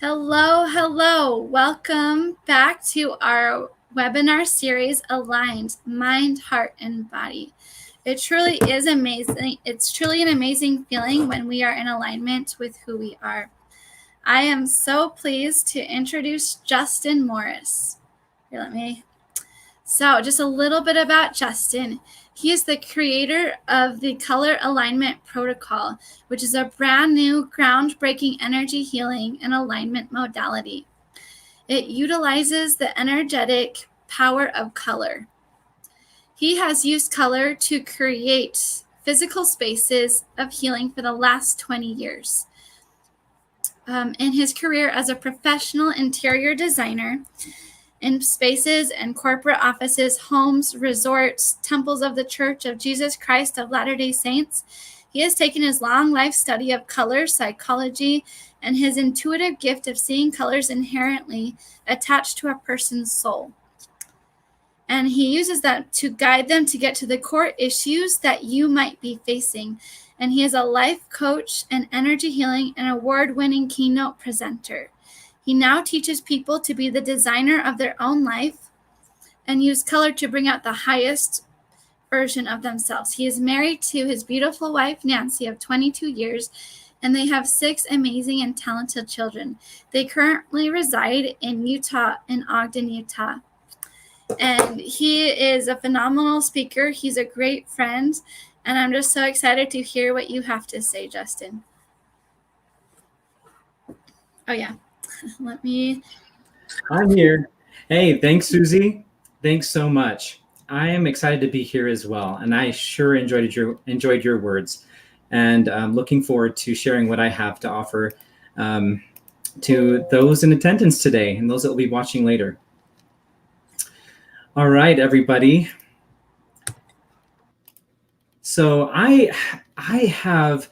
Hello, hello. Welcome back to our webinar series, Aligned Mind, Heart, and Body. It truly is amazing. It's truly an amazing feeling when we are in alignment with who we are. I am so pleased to introduce Justin Morris. So just a little bit about Justin. He is the creator of the Color Alignment Protocol, which is a brand new, groundbreaking energy healing and alignment modality. It utilizes the energetic power of color. He has used color to create physical spaces of healing for the last 20 years. In his career as a professional interior designer, in spaces and corporate offices, homes, resorts, temples of the Church of Jesus Christ of Latter-day Saints, he has taken his long life study of color psychology and his intuitive gift of seeing colors inherently attached to a person's soul. And he uses that to guide them to get to the core issues that you might be facing. And he is a life coach and energy healing and award-winning keynote presenter. He now teaches people to be the designer of their own life and use color to bring out the highest version of themselves. He is married to his beautiful wife, Nancy, of 22 years, and they have 6 amazing and talented children. They currently reside in Utah, in Ogden, Utah. And he is a phenomenal speaker. He's a great friend, and I'm just so excited to hear what you have to say, Justin. Oh, yeah. I'm here. Hey, thanks, Susie. Thanks so much. I am excited to be here as well, and I sure enjoyed your words, and I'm looking forward to sharing what I have to offer to those in attendance today and those that will be watching later. All right, everybody. So I have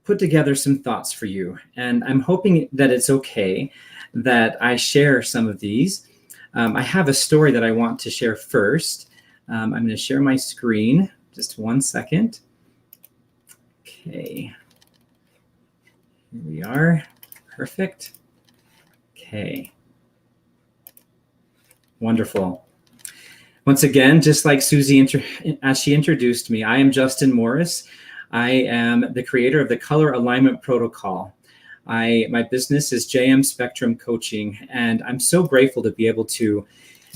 put together some thoughts for you, and I'm hoping that it's okay that I share some of these. I have a story that I want to share first. I'm going to share my screen. Just one second. Okay. Here we are. Perfect. Okay. Wonderful. Once again, just like Susie, as she introduced me, I am Justin Morris. I am the creator of the Color Alignment Protocol. My business is JM Spectrum Coaching, and I'm so grateful to be able to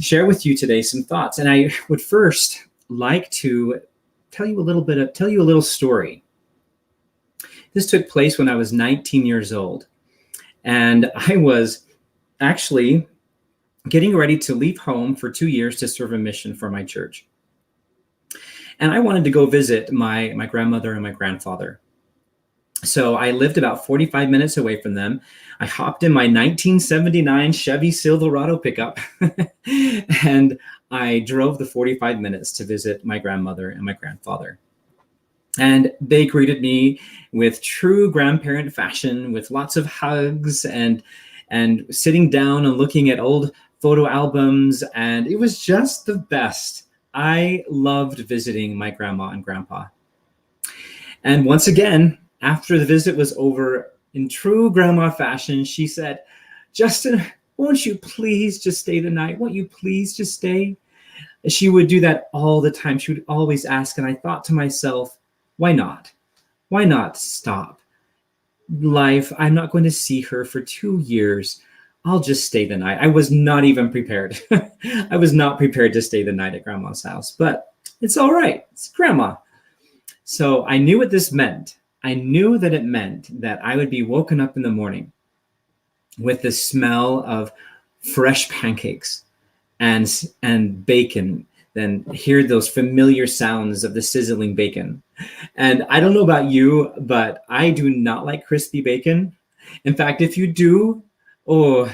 share with you today some thoughts. And I would first like to tell you a little story. This took place when I was 19 years old, and I was actually getting ready to leave home for 2 years to serve a mission for my church. And I wanted to go visit my grandmother and my grandfather. So I lived about 45 minutes away from them. I hopped in my 1979 Chevy Silverado pickup and I drove the 45 minutes to visit my grandmother and my grandfather. And they greeted me with true grandparent fashion, with lots of hugs and sitting down and looking at old photo albums. And it was just the best. I loved visiting my grandma and grandpa. And once again, after the visit was over, in true grandma fashion, she said, "Justin, won't you please just stay the night? Won't you please just stay?" And she would do that all the time. She would always ask. And I thought to myself, why not? Why not stop life? I'm not going to see her for 2 years. I'll just stay the night. I was not even prepared. I was not prepared to stay the night at grandma's house, but it's all right. It's grandma. So I knew what this meant. I knew that it meant that I would be woken up in the morning with the smell of fresh pancakes and bacon, then hear those familiar sounds of the sizzling bacon. And I don't know about you, but I do not like crispy bacon. In fact, if you do, oh,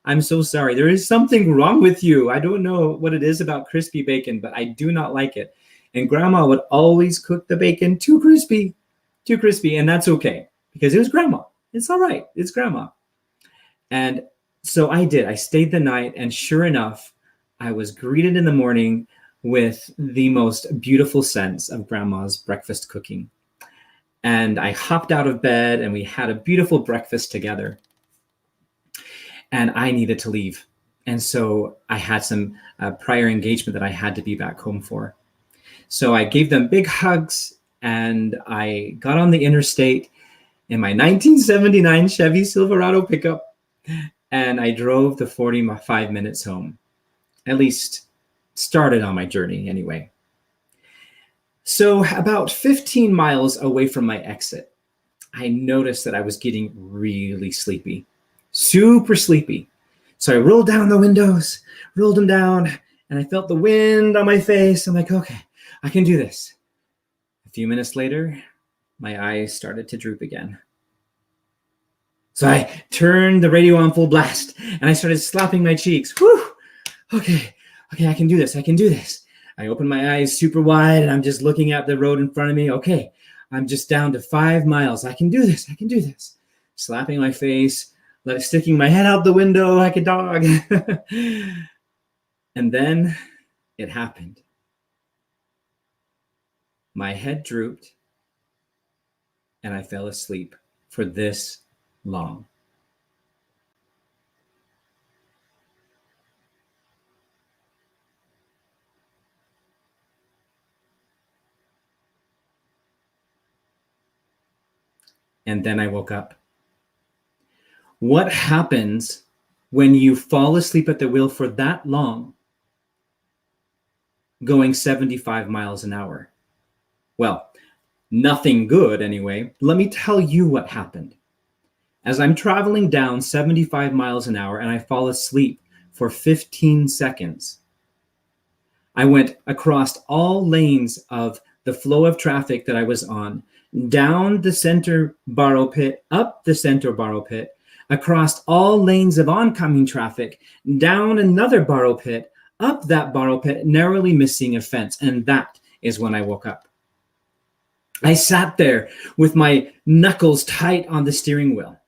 I'm so sorry. There is something wrong with you. I don't know what it is about crispy bacon, but I do not like it. And grandma would always cook the bacon too crispy, and that's okay because it was grandma. It's all right. It's grandma. And so I did. I stayed the night, and sure enough, I was greeted in the morning with the most beautiful scents of grandma's breakfast cooking. And I hopped out of bed, and we had a beautiful breakfast together. and I needed to leave. And so I had some prior engagement that I had to be back home for. So I gave them big hugs, and I got on the interstate in my 1979 Chevy Silverado pickup, and I drove the 45 minutes home. At least started on my journey anyway. So about 15 miles away from my exit, I noticed that I was getting really sleepy, super sleepy. So I rolled down the windows, rolled them down, and I felt the wind on my face. I'm like, okay, I can do this. A few minutes later, my eyes started to droop again. So I turned the radio on full blast, and I started slapping my cheeks. Whew! Okay, I can do this. I can do this. I opened my eyes super wide, and I'm just looking at the road in front of me. Okay, I'm just down to 5 miles. I can do this. I can do this. Slapping my face, sticking my head out the window like a dog. And then it happened. My head drooped, and I fell asleep for this long. And then I woke up. What happens when you fall asleep at the wheel for that long, going 75 miles an hour? Well, nothing good anyway. Let me tell you what happened. As I'm traveling down 75 miles an hour and I fall asleep for 15 seconds, I went across all lanes of the flow of traffic that I was on, down the center borrow pit, up the center borrow pit, across all lanes of oncoming traffic, down another borrow pit, up that borrow pit, narrowly missing a fence. And that is when I woke up. I sat there with my knuckles tight on the steering wheel,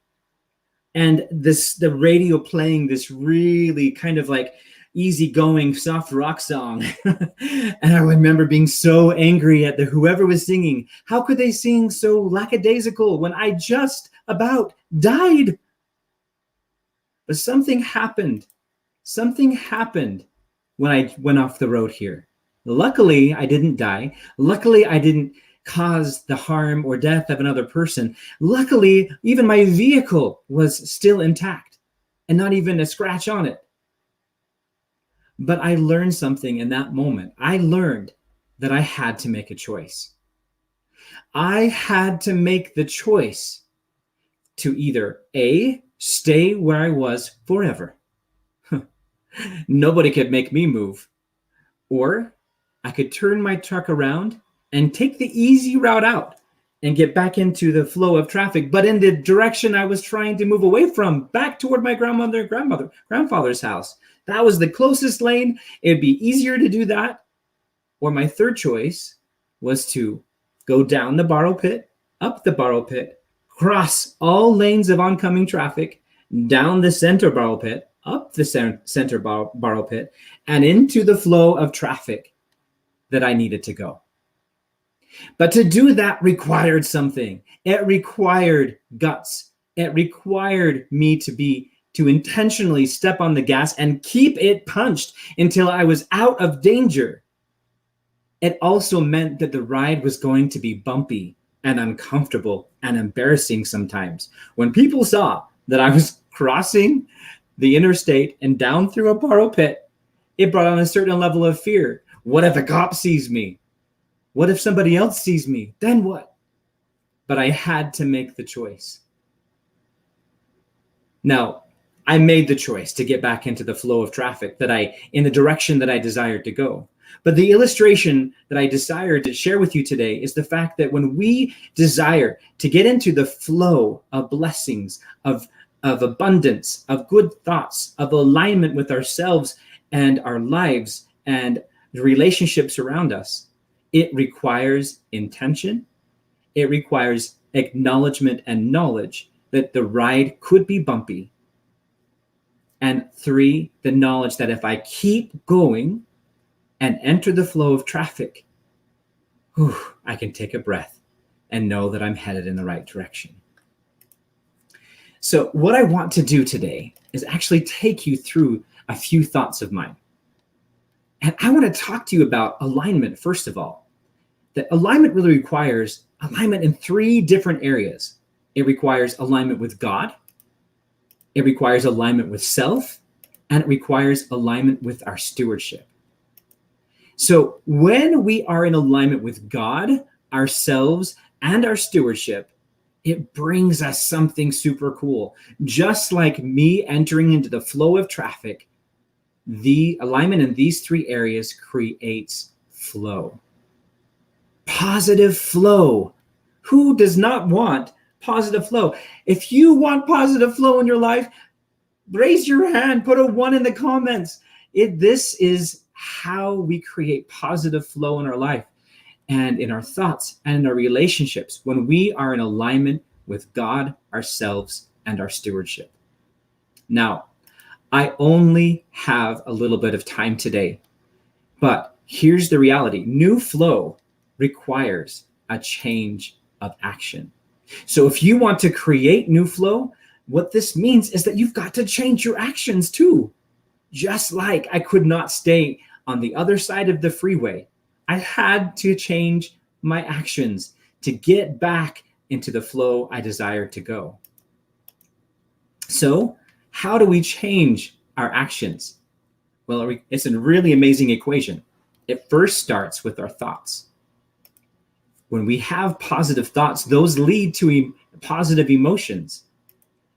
and the radio playing this really kind of like easygoing soft rock song. And I remember being so angry at whoever was singing. How could they sing so lackadaisical when I just about died? But something happened. Something happened when I went off the road here. Luckily, I didn't die. Luckily, I didn't cause the harm or death of another person. Luckily, even my vehicle was still intact and not even a scratch on it. But I learned something in that moment. I learned that I had to make a choice. I had to make the choice to either A, stay where I was forever. Nobody could make me move. Or I could turn my truck around and take the easy route out and get back into the flow of traffic, but in the direction I was trying to move away from, back toward my grandfather's house. That was the closest lane. It'd be easier to do that. Or my third choice was to go down the borrow pit, up the borrow pit, cross all lanes of oncoming traffic, down the center borrow pit, up the center borrow pit, and into the flow of traffic that I needed to go. But to do that required something. It required guts. It required me to intentionally step on the gas and keep it punched until I was out of danger. It also meant that the ride was going to be bumpy and uncomfortable and embarrassing sometimes. When people saw that I was crossing the interstate and down through a borrow pit, it brought on a certain level of fear. What if a cop sees me? What if somebody else sees me? Then what? But I had to make the choice. Now, I made the choice to get back into the flow of traffic in the direction that I desired to go. But the illustration that I desired to share with you today is the fact that when we desire to get into the flow of blessings, of abundance, of good thoughts, of alignment with ourselves and our lives and the relationships around us, it requires intention. It requires acknowledgement and knowledge that the ride could be bumpy. And 3, the knowledge that if I keep going and enter the flow of traffic, I can take a breath and know that I'm headed in the right direction. So what I want to do today is actually take you through a few thoughts of mine. And I want to talk to you about alignment, first of all. That alignment really requires alignment in 3 different areas. It requires alignment with God, it requires alignment with self, and it requires alignment with our stewardship. So when we are in alignment with God, ourselves, and our stewardship, it brings us something super cool. Just like me entering into the flow of traffic, the alignment in these 3 areas creates flow. Positive flow. Who does not want positive flow? If you want positive flow in your life, raise your hand, put a 1 in the comments. This is how we create positive flow in our life and in our thoughts and in our relationships when we are in alignment with God, ourselves, and our stewardship. Now, I only have a little bit of time today, but here's the reality. New flow requires a change of action. So if you want to create new flow, what this means is that you've got to change your actions too. Just like I could not stay on the other side of the freeway, I had to change my actions to get back into the flow I desire to go. So how do we change our actions? Well, it's a really amazing equation. It first starts with our thoughts. When we have positive thoughts, those lead to positive emotions.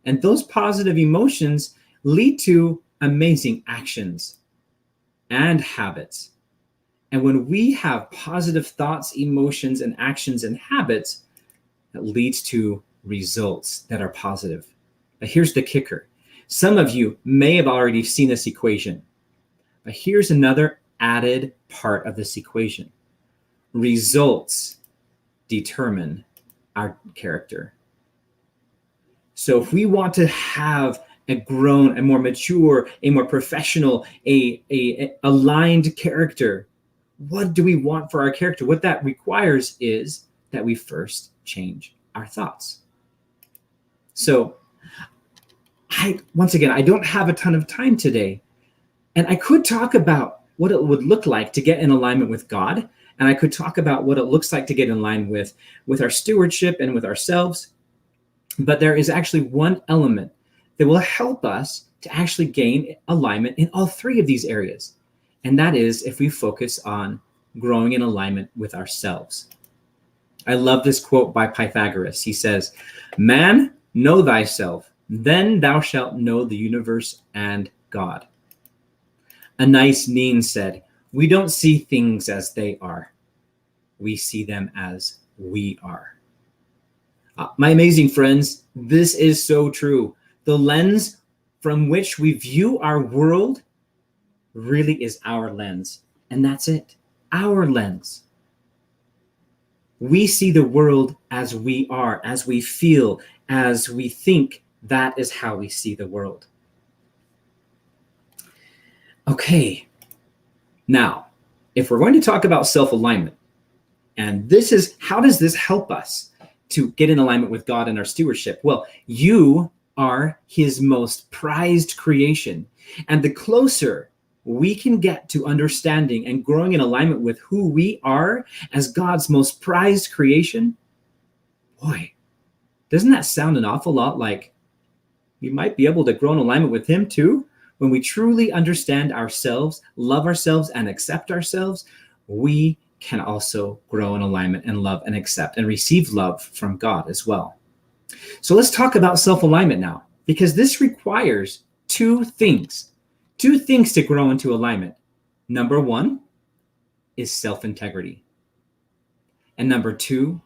And those positive emotions lead to amazing actions and habits. And when we have positive thoughts, emotions, and actions and habits, that leads to results that are positive. But here's the kicker. Some of you may have already seen this equation, but here's another added part of this equation. Results determine our character. So if we want to have a grown, a more mature, a more professional, a aligned character, what do we want for our character? What that requires is that we first change our thoughts. So once again, I don't have a ton of time today, and I could talk about what it would look like to get in alignment with God, and I could talk about what it looks like to get in line with our stewardship and with ourselves. But there is actually one element that will help us to actually gain alignment in all 3 of these areas. And that is if we focus on growing in alignment with ourselves. I love this quote by Pythagoras. He says, "Man, know thyself, then thou shalt know the universe and God." Anais Nin said, "We don't see things as they are. We see them as we are." My amazing friends, this is so true. The lens from which we view our world really is our lens. And that's it, our lens. We see the world as we are, as we feel, as we think. That is how we see the world. Okay, now, if we're going to talk about self-alignment, and this is, how does this help us to get in alignment with God and our stewardship? Well, you are his most prized creation. And the closer we can get to understanding and growing in alignment with who we are as God's most prized creation, boy, doesn't that sound an awful lot like we might be able to grow in alignment with him too? When we truly understand ourselves, love ourselves, and accept ourselves, we can also grow in alignment and love and accept and receive love from God as well. So let's talk about self-alignment now, because this requires 2 things to grow into alignment. Number 1 is self-integrity. And number 2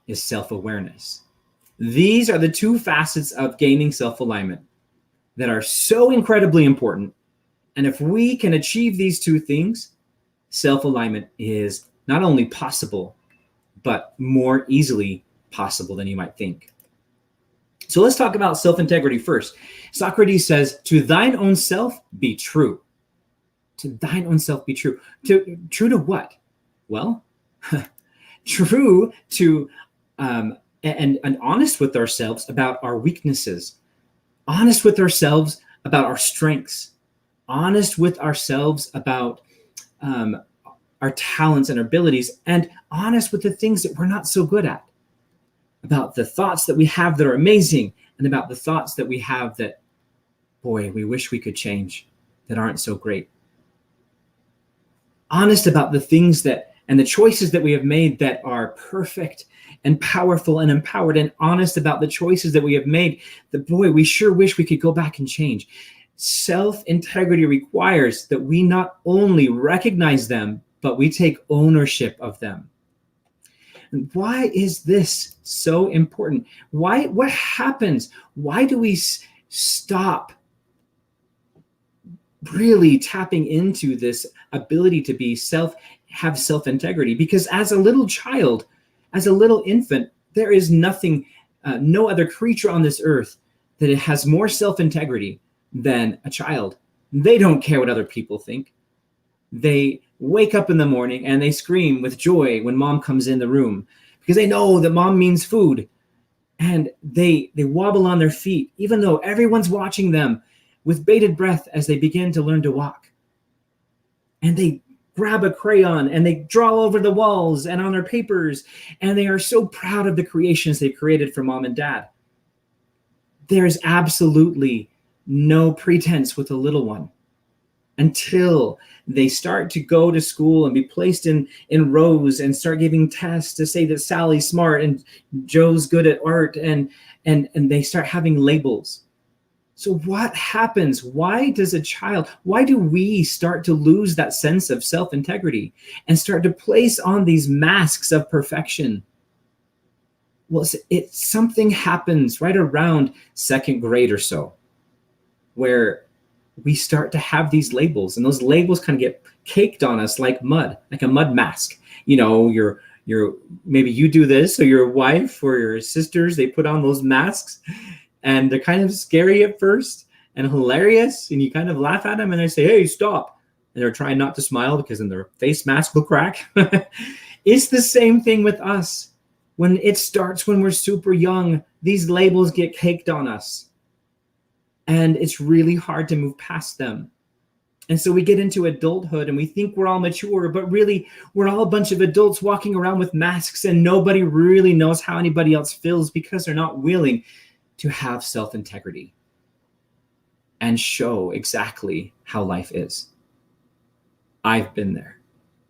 is self-awareness. These are the 2 facets of gaining self-alignment that are so incredibly important. And if we can achieve these 2 things, self-alignment is not only possible, but more easily possible than you might think. So let's talk about self-integrity first. Socrates says, "To thine own self be true." To thine own self be true. True to what? Well, true to and honest with ourselves about our weaknesses, honest with ourselves about our strengths, honest with ourselves about our talents and our abilities, and honest with the things that we're not so good at, about the thoughts that we have that are amazing, and about the thoughts that we have that, boy, we wish we could change, that aren't so great. Honest about the things that and the choices that we have made that are perfect and powerful and empowered, and honest about the choices that we have made that, boy, we sure wish we could go back and change. Self-integrity requires that we not only recognize them, but we take ownership of them. And why is this so important? What happens? Why do we stop really tapping into this ability to have self-integrity? Because as a little child, as a little infant, there is nothing, no other creature on this earth that has more self-integrity than a child. They don't care what other people think. They wake up in the morning and they scream with joy when mom comes in the room because they know that mom means food. And they wobble on their feet, even though everyone's watching them with bated breath as they begin to learn to walk. And they grab a crayon and they draw over the walls and on their papers, and they are so proud of the creations they've created for mom and dad. There's absolutely no pretense with a little one until they start to go to school and be placed in rows and start giving tests to say that Sally's smart and Joe's good at art, and they start having labels. So what happens? Why do we start to lose that sense of self-integrity and start to place on these masks of perfection? Well, something happens right around second grade or so, where we start to have these labels, and those labels kind of get caked on us like mud, like a mud mask. You know, maybe you do this, or your wife or your sisters, they put on those masks, and they're kind of scary at first and hilarious, and you kind of laugh at them and they say, hey, stop. And they're trying not to smile because then their face mask will crack. It's the same thing with us. When it starts when we're super young, these labels get caked on us. And it's really hard to move past them. And so we get into adulthood and we think we're all mature, but really we're all a bunch of adults walking around with masks, and nobody really knows how anybody else feels because they're not willing to have self-integrity and show exactly how life is. I've been there.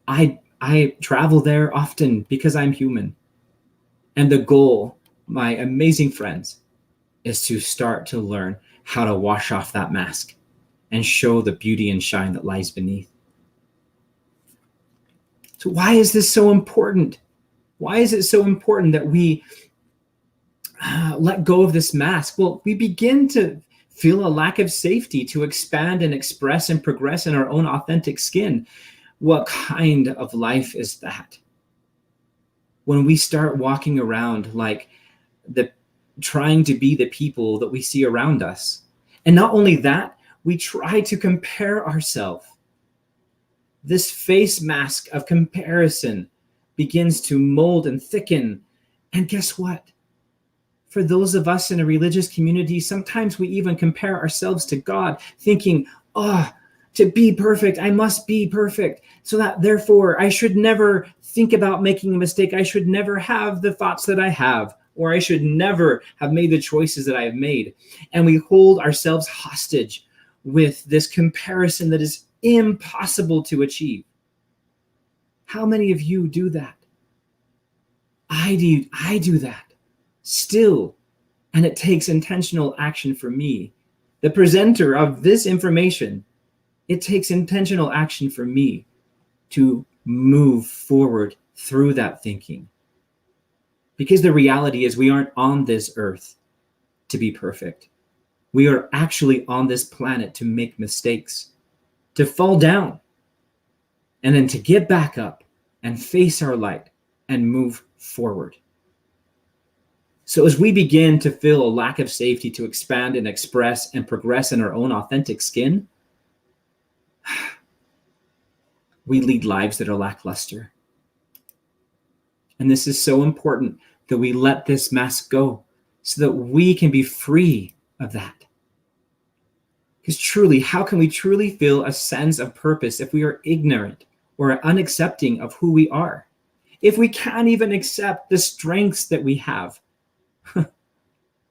I travel there often because I'm human. And the goal, my amazing friends, is to start to learn how to wash off that mask and show the beauty and shine that lies beneath. So why is this so important? Why is it so important that we let go of this mask? Well, we begin to feel a lack of safety to expand and express and progress in our own authentic skin. What kind of life is that? When we start walking around like trying to be the people that we see around us. And not only that, we try to compare ourselves. This face mask of comparison begins to mold and thicken. And guess what? For those of us in a religious community, sometimes we even compare ourselves to God, thinking, to be perfect, I must be perfect. So that therefore I should never think about making a mistake. I should never have the thoughts that I have, or I should never have made the choices that I have made. And we hold ourselves hostage with this comparison that is impossible to achieve. How many of you do that? I do that still. And it takes intentional action for me, the presenter of this information. It takes intentional action for me to move forward through that thinking. Because the reality is we aren't on this earth to be perfect. We are actually on this planet to make mistakes, to fall down, and then to get back up and face our light and move forward. So as we begin to feel a lack of safety to expand and express and progress in our own authentic skin, we lead lives that are lackluster. And this is so important that we let this mask go so that we can be free of that. Because truly, how can we truly feel a sense of purpose if we are ignorant or unaccepting of who we are? If we can't even accept the strengths that we have,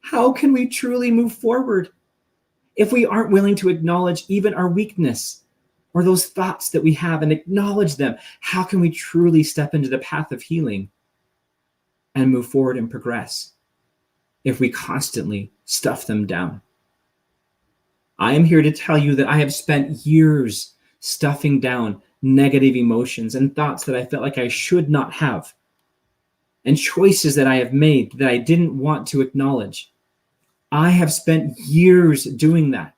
how can we truly move forward? If we aren't willing to acknowledge even our weakness or those thoughts that we have and acknowledge them, how can we truly step into the path of healing and move forward and progress if we constantly stuff them down? I am here to tell you that I have spent years stuffing down negative emotions and thoughts that I felt like I should not have, and choices that I have made that I didn't want to acknowledge. I have spent years doing that.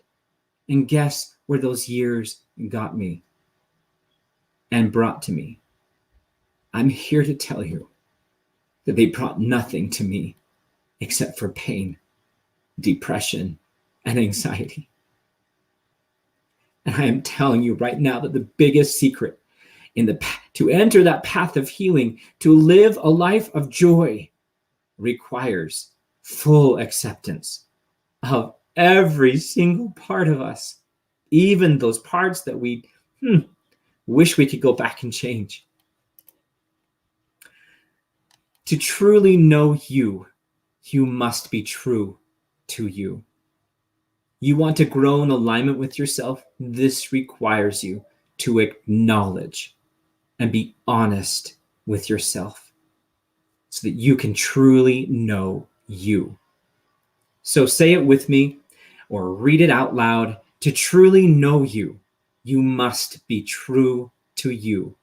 And guess where those years got me and brought to me? I'm here to tell you that they brought nothing to me except for pain, depression, and anxiety. And I am telling you right now that the biggest secret to enter that path of healing, to live a life of joy, requires full acceptance of every single part of us, even those parts that we wish we could go back and change. To truly know you, you must be true to you. You want to grow in alignment with yourself? This requires you to acknowledge and be honest with yourself so that you can truly know you. So say it with me or read it out loud. To truly know you, you must be true to you.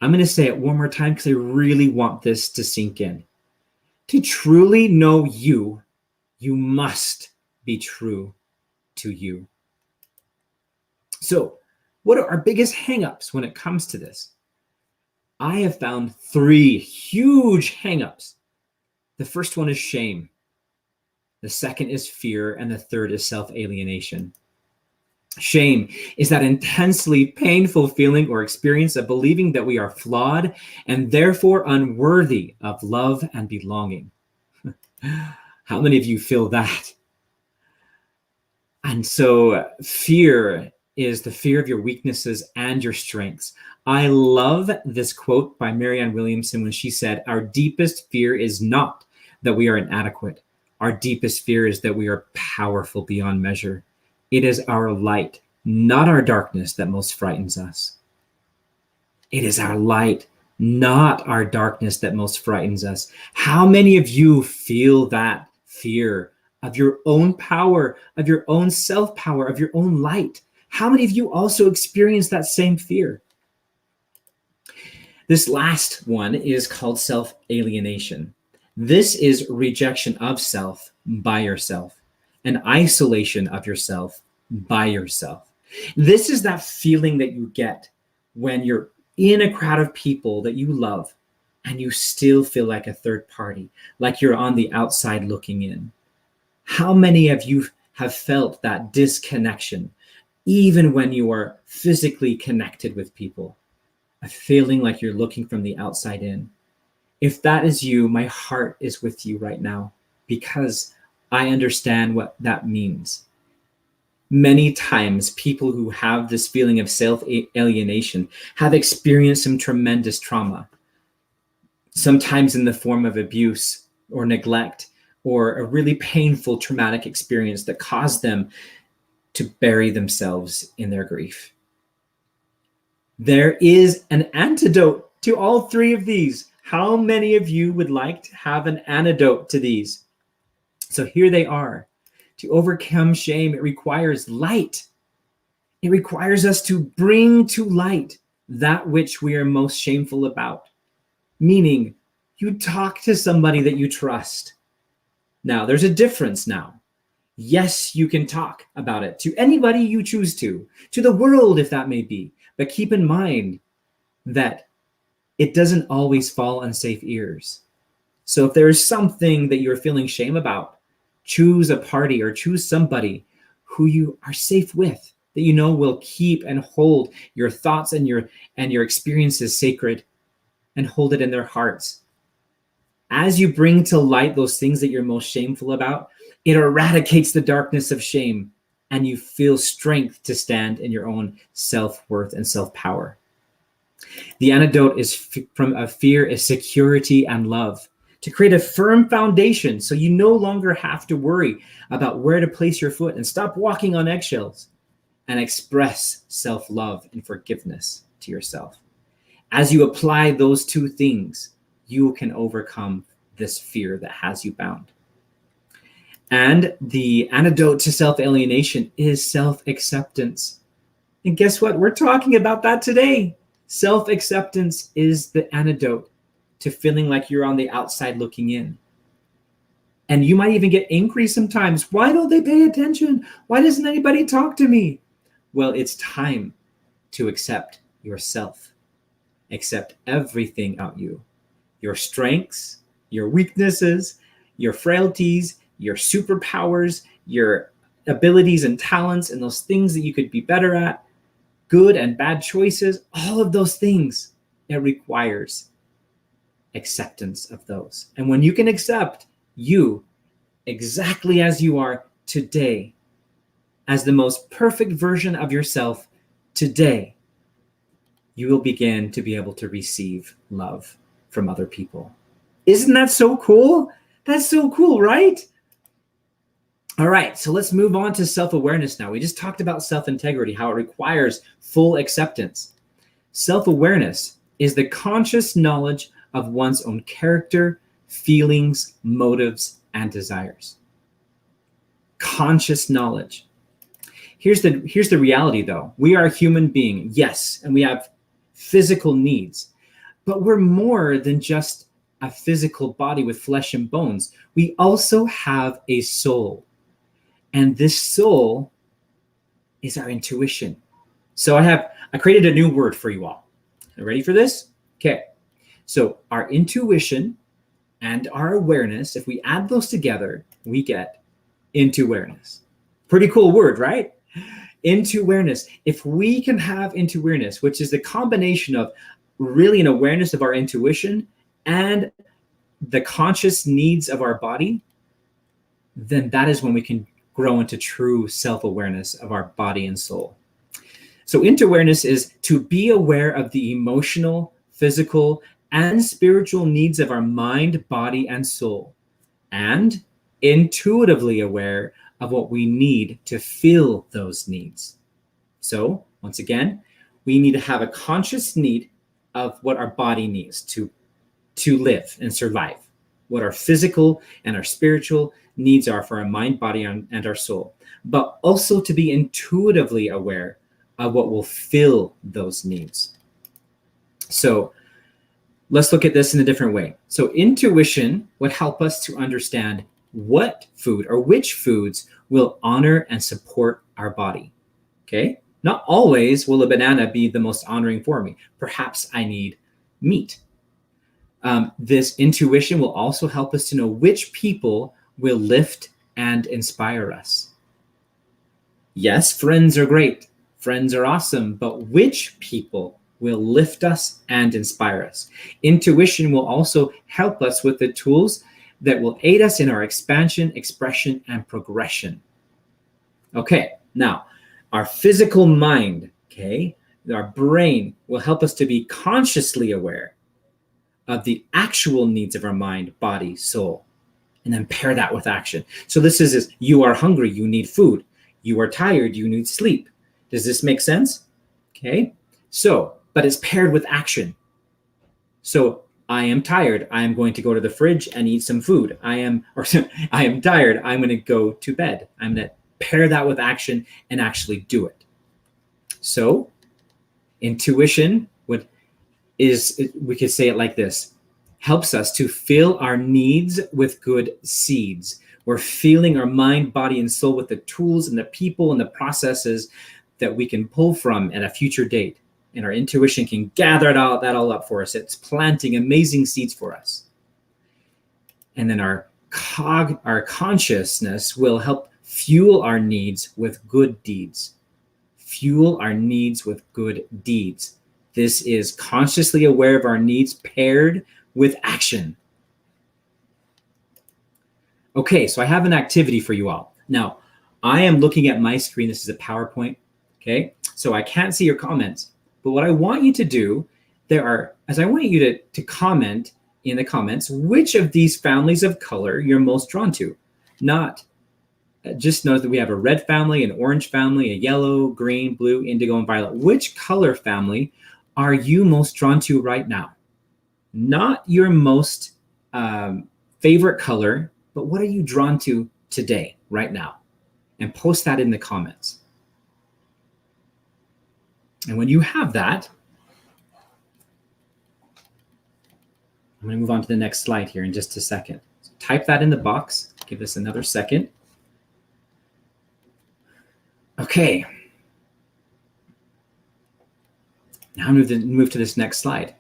I'm going to say it one more time because I really want this to sink in. To truly know you, you must be true to you. So, what are our biggest hangups when it comes to this? I have found 3 huge hangups. The first one is shame. The second is fear, and the third is self-alienation. Shame is that intensely painful feeling or experience of believing that we are flawed and therefore unworthy of love and belonging. How many of you feel that? And so fear is the fear of your weaknesses and your strengths. I love this quote by Marianne Williamson when she said, "Our deepest fear is not that we are inadequate. Our deepest fear is that we are powerful beyond measure. It is our light, not our darkness, that most frightens us." It is our light, not our darkness, that most frightens us. How many of you feel that fear of your own power, of your own self-power, of your own light? How many of you also experience that same fear? This last one is called self-alienation. This is rejection of self by yourself, an isolation of yourself by yourself. This is that feeling that you get when you're in a crowd of people that you love and you still feel like a third party, like you're on the outside looking in. How many of you have felt that disconnection, even when you are physically connected with people, a feeling like you're looking from the outside in? If that is you, my heart is with you right now because I understand what that means. Many times, people who have this feeling of self-alienation have experienced some tremendous trauma, sometimes in the form of abuse or neglect, or a really painful traumatic experience that caused them to bury themselves in their grief. There is an antidote to all 3 of these. How many of you would like to have an antidote to these? So here they are. To overcome shame, it requires light. It requires us to bring to light that which we are most shameful about. Meaning, you talk to somebody that you trust. Now, there's a difference now. Yes, you can talk about it to anybody you choose to the world if that may be. But keep in mind that it doesn't always fall on safe ears. So if there is something that you're feeling shame about, choose a party or choose somebody who you are safe with, that you know will keep and hold your thoughts and your experiences sacred and hold it in their hearts. As you bring to light those things that you're most shameful about, it eradicates the darkness of shame and you feel strength to stand in your own self-worth and self-power. The antidote is from a fear is security and love, to create a firm foundation so you no longer have to worry about where to place your foot and stop walking on eggshells, and express self-love and forgiveness to yourself. As you apply those two things, you can overcome this fear that has you bound. And the antidote to self-alienation is self-acceptance. And guess what? We're talking about that today. Self-acceptance is the antidote to feeling like you're on the outside looking in. And you might even get angry sometimes. Why don't they pay attention? Why doesn't anybody talk to me? Well, it's time to accept yourself. Accept everything about you. Your strengths, your weaknesses, your frailties, your superpowers, your abilities and talents, and those things that you could be better at, good and bad choices, all of those things, it requires acceptance of those. And when you can accept you exactly as you are today, as the most perfect version of yourself today, you will begin to be able to receive love from other people. Isn't that so cool? That's so cool, right? All right, so let's move on to self-awareness now. We just talked about self-integrity, how it requires full acceptance. Self-awareness is the conscious knowledge of one's own character, feelings, motives, and desires. Conscious knowledge. Here's the reality, though. We are a human being, yes, and we have physical needs, but we're more than just a physical body with flesh and bones. We also have a soul, and this soul is our intuition. So I created a new word for you all. Are you ready for this? Okay. So our intuition and our awareness, if we add those together, we get into-awareness. Pretty cool word, right? Into-awareness. If we can have into-awareness, which is the combination of really an awareness of our intuition and the conscious needs of our body, then that is when we can grow into true self-awareness of our body and soul. So into-awareness is to be aware of the emotional, physical, and spiritual needs of our mind, body, and soul, and intuitively aware of what we need to fill those needs. So once again, we need to have a conscious need of what our body needs to live and survive, what our physical and our spiritual needs are for our mind, body, and our soul, but also to be intuitively aware of what will fill those needs. So let's look at this in a different way. So intuition would help us to understand what food or which foods will honor and support our body. Okay? Not always will a banana be the most honoring for me. Perhaps I need meat. This intuition will also help us to know which people will lift and inspire us. Yes, friends are great. Friends are awesome, but which people will lift us and inspire us? Intuition will also help us with the tools that will aid us in our expansion, expression, and progression. Okay, now our physical mind, okay, our brain will help us to be consciously aware of the actual needs of our mind, body, soul, and then pair that with action. So this is you are hungry, you need food. You are tired, you need sleep. Does this make sense? Okay, so, but it's paired with action. So I am tired, I am going to go to the fridge and eat some food. I am tired, I'm going to go to bed. I'm going to pair that with action and actually do it. So intuition we could say it like this, helps us to fill our needs with good seeds. We're filling our mind, body, and soul with the tools and the people and the processes that we can pull from at a future date. And our intuition can gather that all up for us. It's planting amazing seeds for us. And then our consciousness will help fuel our needs with good deeds. Fuel our needs with good deeds. This is consciously aware of our needs paired with action. Okay, so I have an activity for you all. Now, I am looking at my screen. This is a PowerPoint, okay? So I can't see your comments. But what I want you to do, I want you to comment in the comments which of these families of color you're most drawn to. Not just know that we have a red family, an orange family, a yellow, green, blue, indigo, and violet. Which color family are you most drawn to right now? Not your most favorite color, but what are you drawn to today, right now? And post that in the comments. And when you have that, I'm going to move on to the next slide here in just a second. So type that in the box. Give this another second. Okay. Now move to this next slide.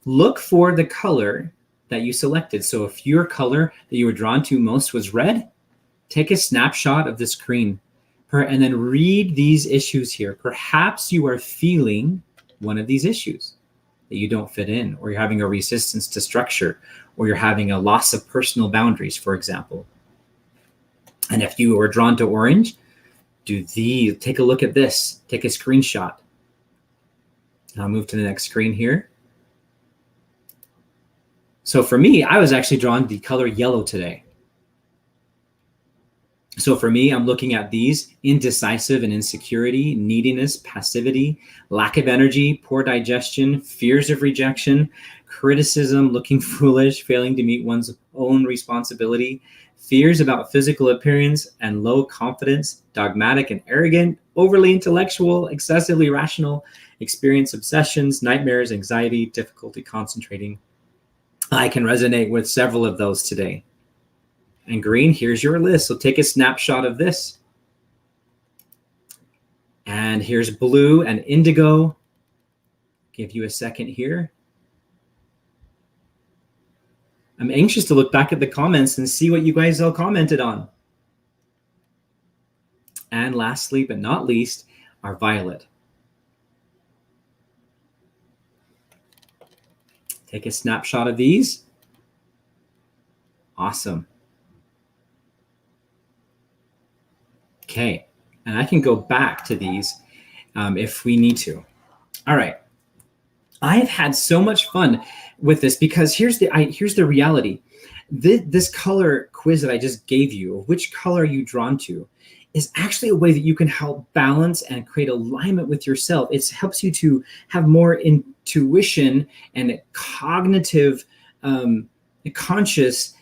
Look for the color that you selected. So if your color that you were drawn to most was red, take a snapshot of the screen and then read these issues here. Perhaps you are feeling one of these issues, that you don't fit in, or you're having a resistance to structure, or you're having a loss of personal boundaries, for example. And if you are drawn to orange, take a look at this, take a screenshot. I'll move to the next screen here. So for me, I was actually drawn to the color yellow today. So for me, I'm looking at these: indecisive and insecurity, neediness, passivity, lack of energy, poor digestion, fears of rejection, criticism, looking foolish, failing to meet one's own responsibility, fears about physical appearance and low confidence, dogmatic and arrogant, overly intellectual, excessively rational, experience obsessions, nightmares, anxiety, difficulty concentrating. I can resonate with several of those today. And green, here's your list. So take a snapshot of this. And here's blue and indigo. Give you a second here. I'm anxious to look back at the comments and see what you guys all commented on. And lastly, but not least, our violet. Take a snapshot of these. Awesome. Okay, and I can go back to these if we need to. All right. I've had so much fun with this because here's the reality. This color quiz that I just gave you, which color are you drawn to, is actually a way that you can help balance and create alignment with yourself. It helps you to have more intuition and cognitive, conscious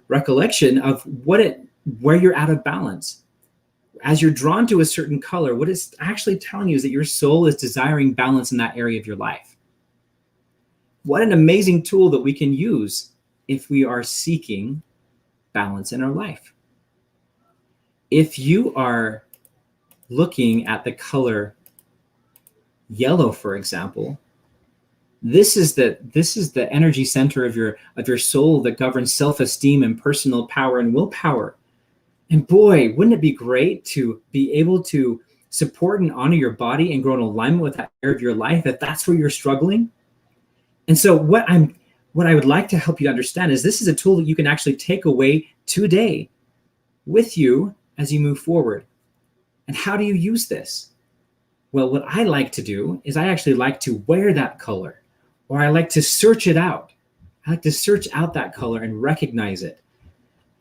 recollection of where you're out of balance. As you're drawn to a certain color, what it's actually telling you is that your soul is desiring balance in that area of your life. What an amazing tool that we can use if we are seeking balance in our life. If you are looking at the color yellow, for example, this is the energy center of your soul that governs self-esteem and personal power and willpower. And boy, wouldn't it be great to be able to support and honor your body and grow in alignment with that area of your life if that's where you're struggling? And so what I would like to help you understand is this is a tool that you can actually take away today with you as you move forward. And how do you use this? Well, what I like to do is I actually like to wear that color, or I like to search it out. I like to search out that color and recognize it.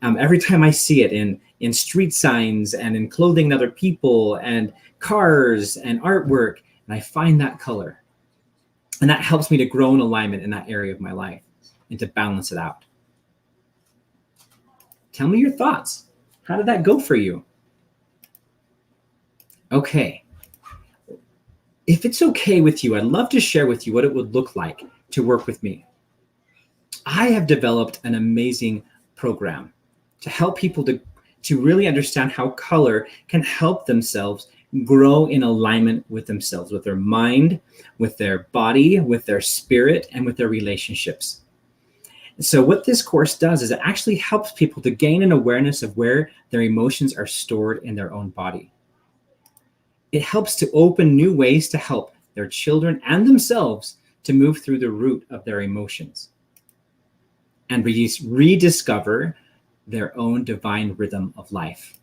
Every time I see it in street signs and in clothing other people and cars and artwork, and I find that color. And that helps me to grow in alignment in that area of my life and to balance it out. Tell me your thoughts. How did that go for you? Okay. If it's okay with you, I'd love to share with you what it would look like to work with me. I have developed an amazing program to help people to really understand how color can help themselves grow in alignment with themselves, with their mind, with their body, with their spirit, and with their relationships. So what this course does is it actually helps people to gain an awareness of where their emotions are stored in their own body. It helps to open new ways to help their children and themselves to move through the root of their emotions and rediscover their own divine rhythm of life.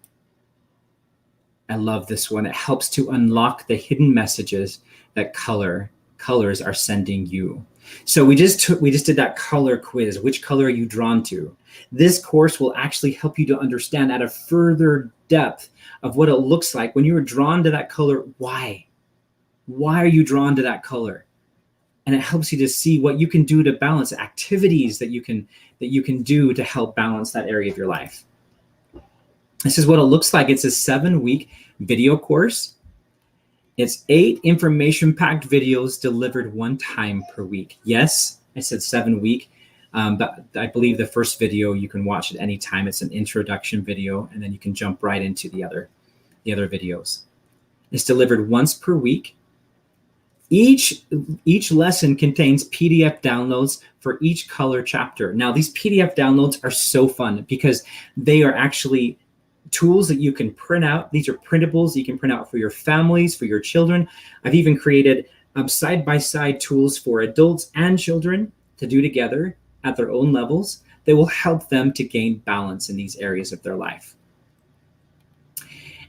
I love this one. It helps to unlock the hidden messages that colors are sending you. So we just did that color quiz. Which color are you drawn to? This course will actually help you to understand at a further depth of what it looks like when you are drawn to that color. Why? Why are you drawn to that color? And it helps you to see what you can do to balance activities that you can do to help balance that area of your life. This is what it looks like. It's a 7-week video course. It's 8 information-packed videos delivered 1 time per week. Yes, I said 7-week, but I believe the first video you can watch at any time. It's an introduction video, and then you can jump right into the other videos. It's delivered once per week. Each lesson contains PDF downloads for each color chapter. Now, these PDF downloads are so fun because they are actually tools that you can print out. These are printables you can print out for your families, for your children. I've even created side-by-side tools for adults and children to do together at their own levels that will help them to gain balance in these areas of their life.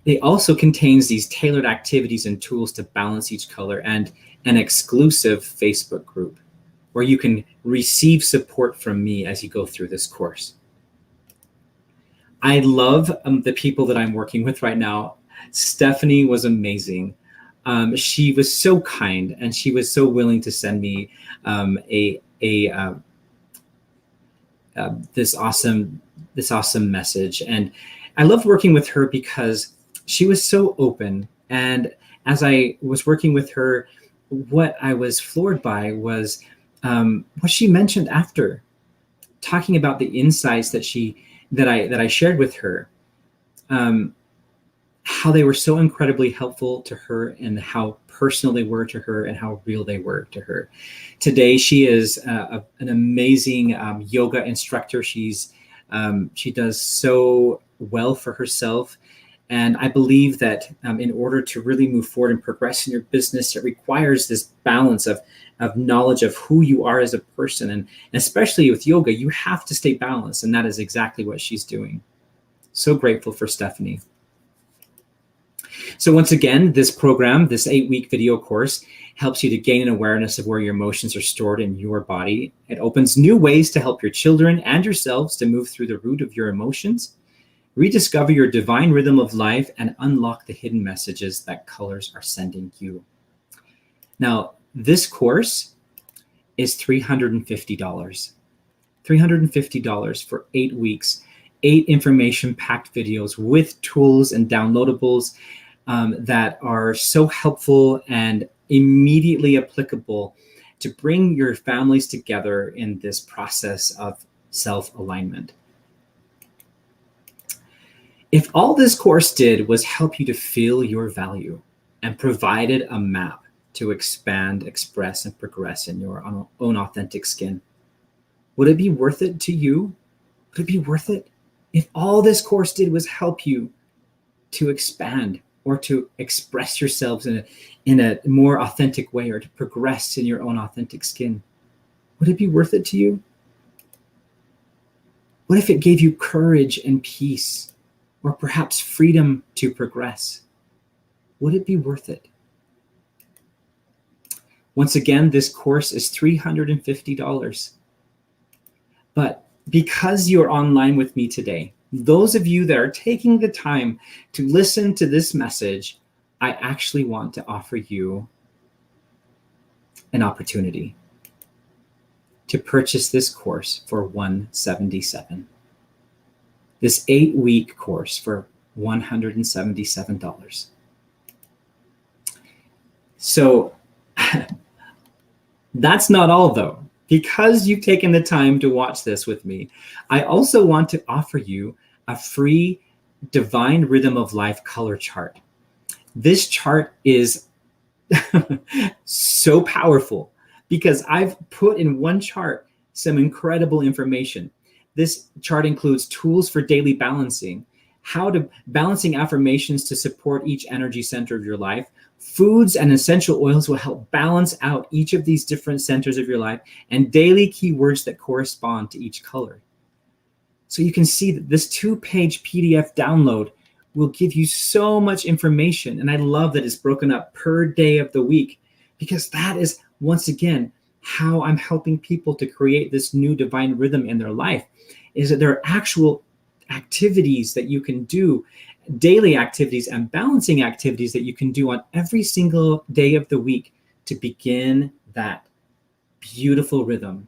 It also contains these tailored activities and tools to balance each color, and an exclusive Facebook group where you can receive support from me as you go through this course. I love the people that I'm working with right now. Stephanie was amazing. She was so kind, and she was so willing to send me this awesome message. And I loved working with her because she was so open. And as I was working with her, what I was floored by was what she mentioned after, talking about the insights that I shared with her, how they were so incredibly helpful to her, and how personal they were to her, and how real they were to her. Today, she is an amazing yoga instructor. She does so well for herself. And I believe that in order to really move forward and progress in your business, it requires this balance of knowledge of who you are as a person. And especially with yoga, you have to stay balanced. And that is exactly what she's doing. So grateful for Stephanie. So once again, this program, this 8-week video course, helps you to gain an awareness of where your emotions are stored in your body. It opens new ways to help your children and yourselves to move through the root of your emotions, rediscover your divine rhythm of life, and unlock the hidden messages that colors are sending you. Now, this course is $350. $350 for 8 weeks, 8 information-packed videos with tools and downloadables that are so helpful and immediately applicable to bring your families together in this process of self-alignment. If all this course did was help you to feel your value and provided a map to expand, express, and progress in your own authentic skin, would it be worth it to you? Would it be worth it? If all this course did was help you to expand or to express yourselves in a more authentic way, or to progress in your own authentic skin, would it be worth it to you? What if it gave you courage and peace, or perhaps freedom to progress? Would it be worth it? Once again, this course is $350. But because you're online with me today, those of you that are taking the time to listen to this message, I actually want to offer you an opportunity to purchase this course for $177. This 8-week course for $177. So that's not all, though. Because you've taken the time to watch this with me, I also want to offer you a free Divine Rhythm of Life color chart. This chart is so powerful because I've put in one chart some incredible information. This chart includes tools for daily balancing, balancing affirmations to support each energy center of your life. Foods and essential oils will help balance out each of these different centers of your life, and daily keywords that correspond to each color. So you can see that this 2-page PDF download will give you so much information. And I love that it's broken up per day of the week, because that is, once again, how I'm helping people to create this new divine rhythm in their life, is that there are actual activities that you can do, daily activities and balancing activities that you can do on every single day of the week to begin that beautiful rhythm,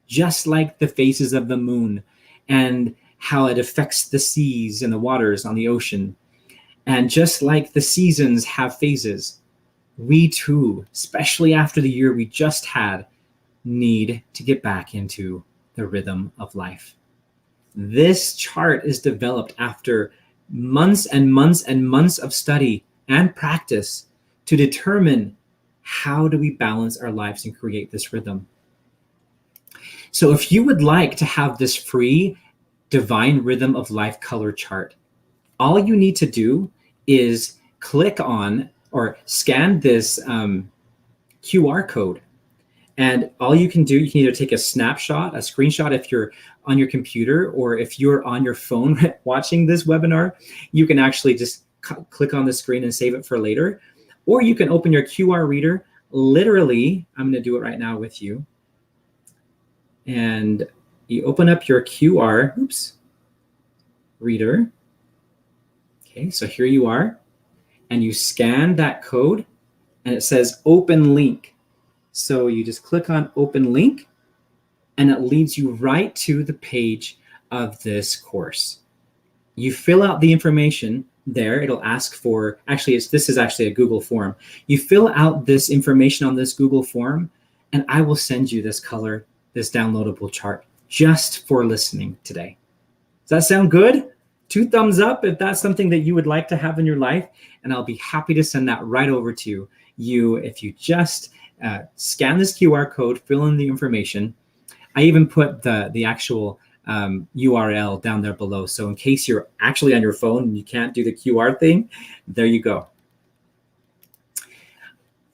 just like the phases of the moon and how it affects the seas and the waters on the ocean. And just like the seasons have phases, we too, especially after the year we just had, need to get back into the rhythm of life. This chart is developed after months and months and months of study and practice to determine how do we balance our lives and create this rhythm. So if you would like to have this free divine rhythm of life color chart, all you need to do is click on or scan this QR code. And all you can do, you can either take a snapshot, a screenshot if you're on your computer, or if you're on your phone watching this webinar, you can actually just click on the screen and save it for later. Or you can open your QR reader. Literally, I'm going to do it right now with you. And you open up your QR reader. Okay, so here you are. And you scan that code, and it says open link. So you just click on open link, and it leads you right to the page of this course. You fill out the information there. It'll ask for, this is actually a Google form. You fill out this information on this Google form, and I will send you this downloadable chart just for listening today. Does that sound good? 2 thumbs up if that's something that you would like to have in your life, and I'll be happy to send that right over to you if you just scan this QR code, fill in the information. I even put the actual URL down there below. So in case you're actually on your phone and you can't do the QR thing, there you go.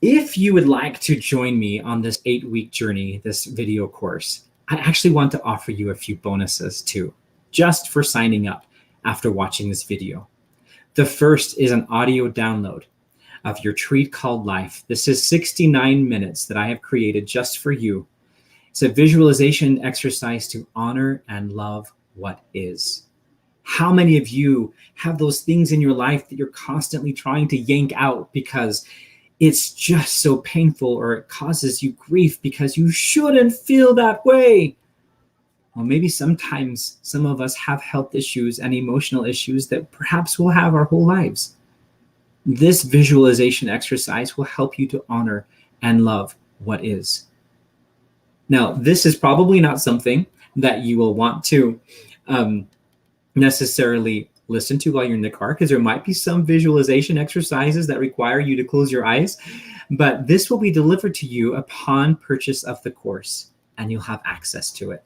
If you would like to join me on this 8-week journey, this video course, I actually want to offer you a few bonuses too, just for signing up after watching this video. The first is an audio download of your treat called life. This is 69 minutes that I have created just for you. It's a visualization exercise to honor and love what is. How many of you have those things in your life that you're constantly trying to yank out because it's just so painful, or it causes you grief because you shouldn't feel that way? Well, maybe sometimes some of us have health issues and emotional issues that perhaps we'll have our whole lives. This visualization exercise will help you to honor and love what is. Now, this is probably not something that you will want to necessarily listen to while you're in the car, because there might be some visualization exercises that require you to close your eyes, but this will be delivered to you upon purchase of the course, and you'll have access to it.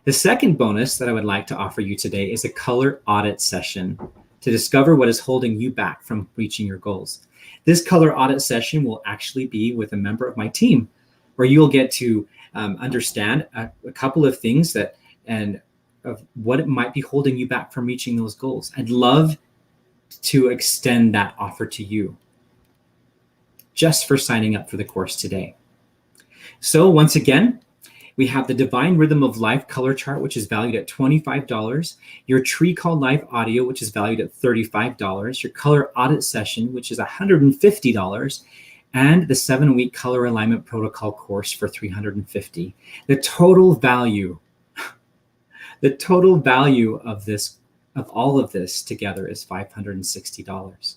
The second bonus that I would like to offer you today is a color audit session to discover what is holding you back from reaching your goals. This color audit session will actually be with a member of my team, where you'll get to understand a couple of things and of what it might be holding you back from reaching those goals. I'd love to extend that offer to you just for signing up for the course today. So once again, we have the Divine Rhythm of Life color chart, which is valued at $25, your Tree Called Life audio, which is valued at $35, your color audit session, which is $150, and the 7-week color alignment protocol course for $350. The total value of all of this together is $560.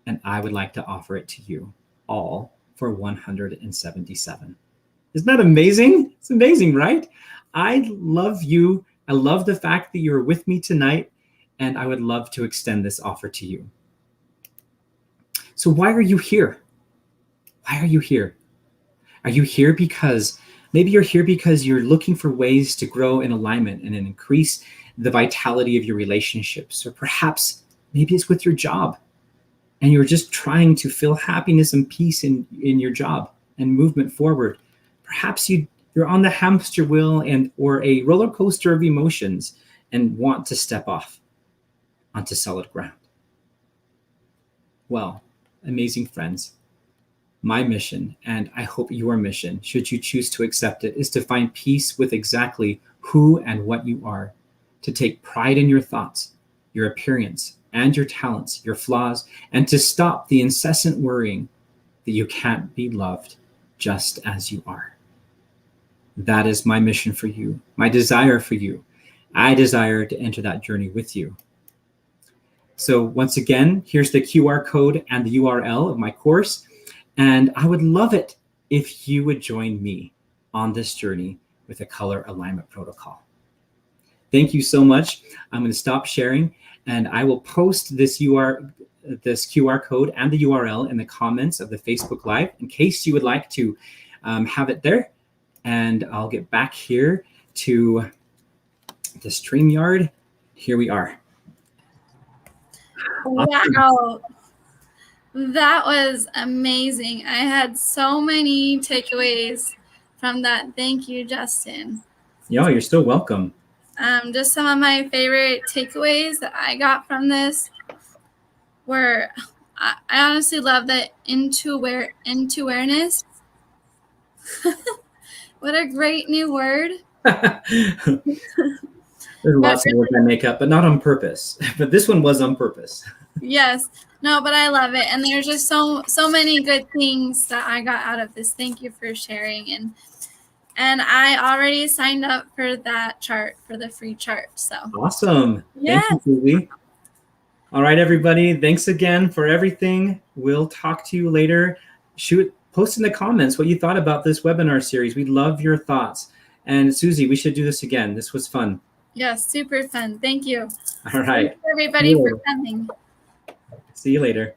And I would like to offer it to you all for $177. Isn't that amazing? It's amazing, right? I love you. I love the fact that you're with me tonight, and I would love to extend this offer to you. So why are you here? Why are you here? Are you here because maybe you're here because you're looking for ways to grow in alignment and increase the vitality of your relationships, or perhaps maybe it's with your job and you're just trying to feel happiness and peace in your job and movement forward. Perhaps you're on the hamster wheel or a roller coaster of emotions and want to step off. onto solid ground. Well, amazing friends, my mission, and I hope your mission, should you choose to accept it, is to find peace with exactly who and what you are, to take pride in your thoughts, your appearance, and your talents, your flaws, and to stop the incessant worrying that you can't be loved just as you are. That is my mission for you, my desire for you. I desire to enter that journey with you. So once again, here's the QR code and the URL of my course. And I would love it if you would join me on this journey with the color alignment protocol. Thank you so much. I'm going to stop sharing, and I will post this QR code and the URL in the comments of the Facebook Live in case you would like to have it there. And I'll get back here to the StreamYard. Here we are. Wow. That was amazing. I had so many takeaways from that. Thank you, Justin. Yeah, you're still welcome. Just some of my favorite takeaways that I got from this were, I honestly love that into awareness. What a great new word. There's lots of words I make up, but not on purpose. But this one was on purpose. Yes. No, but I love it. And there's just so many good things that I got out of this. Thank you for sharing. And I already signed up for that chart, for the free chart. So awesome. Yes. Thank you, Susie. All right, everybody. Thanks again for everything. We'll talk to you later. Post in the comments what you thought about this webinar series. We'd love your thoughts. And Susie, we should do this again. This was fun. Yes, super fun. Thank you. All right. Thanks everybody for coming. See you later.